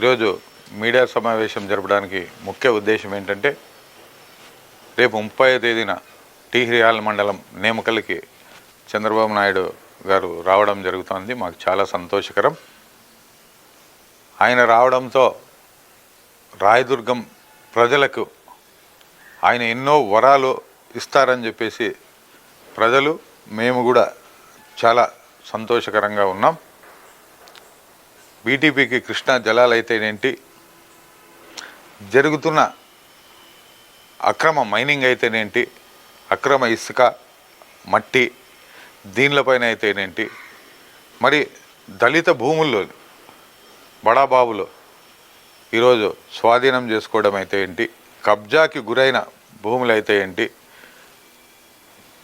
ఈరోజు మీడియా సమావేశం జరపడానికి ముఖ్య ఉద్దేశం ఏంటంటే రేపు 30వ తేదీన టీహిరియాల మండలం నేమకల్కి చంద్రబాబు నాయుడు గారు రావడం జరుగుతుంది. మాకు చాలా సంతోషకరం. ఆయన రావడంతో రాయదుర్గం ప్రజలకు ఆయన ఎన్నో వరాలు ఇస్తారని చెప్పేసి ప్రజలు మేము కూడా చాలా సంతోషకరంగా ఉన్నాం. బీటీపీకి కృష్ణా జలాలైతేనేంటి, జరుగుతున్న అక్రమ మైనింగ్ అయితేనేంటి, అక్రమ ఇసుక మట్టి దీనిలపైన అయితేనేంటి, మరి దళిత భూముల్లో బడాబాబులు ఈరోజు స్వాధీనం చేసుకోవడం అయితే ఏంటి, కబ్జాకి గురైన భూములు అయితే ఏంటి,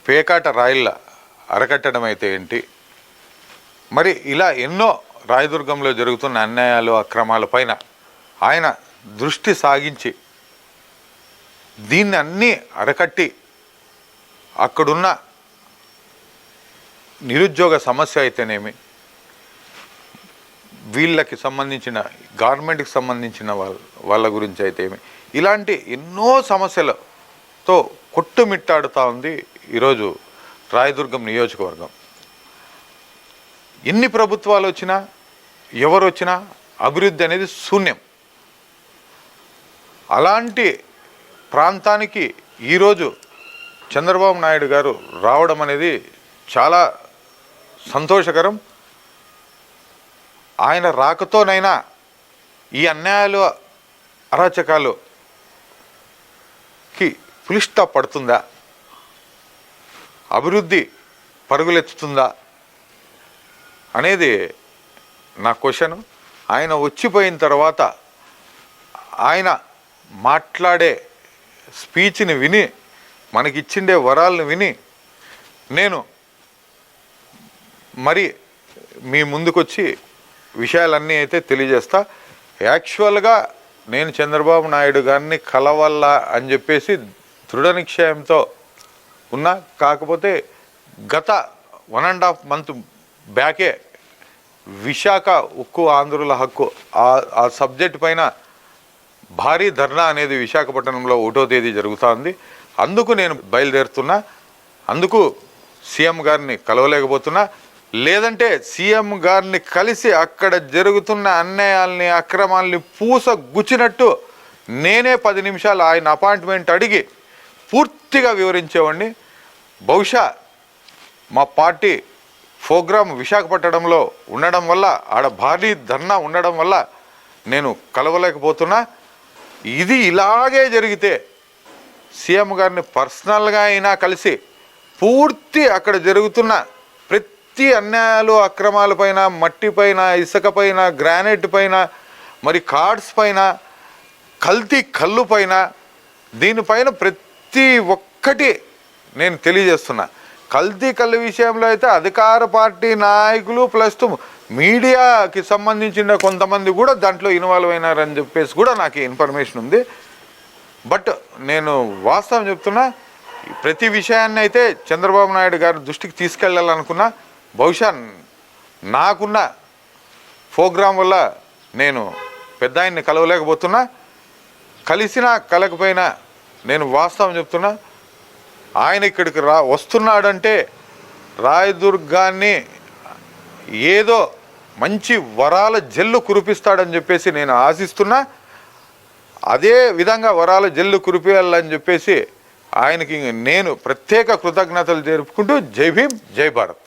పేకాట రాయిళ్ళ అరకట్టడం అయితే ఏంటి, మరి ఇలా ఎన్నో రాయదుర్గంలో జరుగుతున్న అన్యాయాలు అక్రమాలపైన ఆయన దృష్టి సాగించి దీన్ని అన్నీ అరకట్టి అక్కడున్న నిరుద్యోగ సమస్య అయితేనేమి, వీళ్ళకి సంబంధించిన గవర్నమెంట్కి సంబంధించిన వాళ్ళ గురించి అయితేమి, ఇలాంటి ఎన్నో సమస్యలతో కొట్టుమిట్టాడుతూ ఉంది ఈరోజు రాయదుర్గం నియోజకవర్గం. ఎన్ని ప్రభుత్వాలు వచ్చినా ఎవరు వచ్చినా అభివృద్ధి అనేది శూన్యం. అలాంటి ప్రాంతానికి ఈరోజు చంద్రబాబు నాయుడు గారు రావడం అనేది చాలా సంతోషకరం. ఆయన రాకతోనైనా ఈ అన్యాయాలు అరాచకాలుకి ఫుల్ స్టాప్ పడుతుందా, అభివృద్ధి పరుగులెత్తుతుందా అనేది నా క్వశ్చన్. ఆయన వచ్చిపోయిన తర్వాత ఆయన మాట్లాడే స్పీచ్ని విని, మనకిచ్చిండే వరాలను విని నేను మరి మీ ముందుకొచ్చి విషయాలన్నీ అయితే తెలియజేస్తా. యాక్చువల్గా నేను చంద్రబాబు నాయుడు గారిని కలవాలా అని చెప్పేసి దృఢ నిశ్చయంతో ఉన్నా. కాకపోతే గత 1.5 మంత్ బ్యాకే విశాఖ ఉక్కు ఆంధ్రుల హక్కు ఆ సబ్జెక్ట్ పైన భారీ ధర్నా అనేది విశాఖపట్నంలో 1వ తేదీ జరుగుతుంది. అందుకు నేను బయలుదేరుతున్నా. అందుకు సీఎం గారిని కలవలేకపోతున్నా. లేదంటే సీఎం గారిని కలిసి అక్కడ జరుగుతున్న అన్యాయాల్ని అక్రమాల్ని పూస గుచ్చినట్టు నేనే 10 నిమిషాలు ఆయన అపాయింట్మెంట్ అడిగి పూర్తిగా వివరించేవాడిని. బహుశా మా పార్టీ ప్రోగ్రాం విశాఖపట్నంలో ఉండడం వల్ల, ఆడ భారీ ధర్నా ఉండడం వల్ల నేను కలవలేకపోతున్నా. ఇది ఇలాగే జరిగితే సీఎం గారిని పర్సనల్గా అయినా కలిసి పూర్తి అక్కడ జరుగుతున్న ప్రతి అన్యాయాలు అక్రమాలపైన, మట్టిపైన, ఇసుకపైన, గ్రానైట్ పైన, మరి కార్డ్స్ పైన, కల్తీ కళ్ళు పైన, దీనిపైన ప్రతి ఒక్కటి నేను తెలియజేస్తున్నా. కల్తీ కళ్ళు విషయంలో అయితే అధికార పార్టీ నాయకులు ప్లస్ మీడియాకి సంబంధించిన కొంతమంది కూడా దాంట్లో ఇన్వాల్వ్ అయినారని చెప్పేసి కూడా నాకు ఇన్ఫర్మేషన్ ఉంది. బట్ నేను వాస్తవం చెప్తున్నా, ప్రతి విషయాన్ని అయితే చంద్రబాబు నాయుడు గారి దృష్టికి తీసుకెళ్ళాలనుకున్నా. బహుశా నాకున్న ప్రోగ్రాం వల్ల నేను పెద్ద ఆయన్ని కలవలేకపోతున్నా. కలిసినా కలకపోయినా నేను వాస్తవం చెప్తున్నా, ఆయన ఇక్కడికి వస్తున్నాడంటే రాయదుర్గాన్ని ఏదో మంచి వరాల జల్లు కురిపిస్తాడని చెప్పేసి నేను ఆశిస్తున్నా. అదే విధంగా వరాల జల్లు కురిపియాలని చెప్పేసి ఆయనకి నేను ప్రత్యేక కృతజ్ఞతలు జరుపుకుంటూ జై భీమ్, జై భారత్.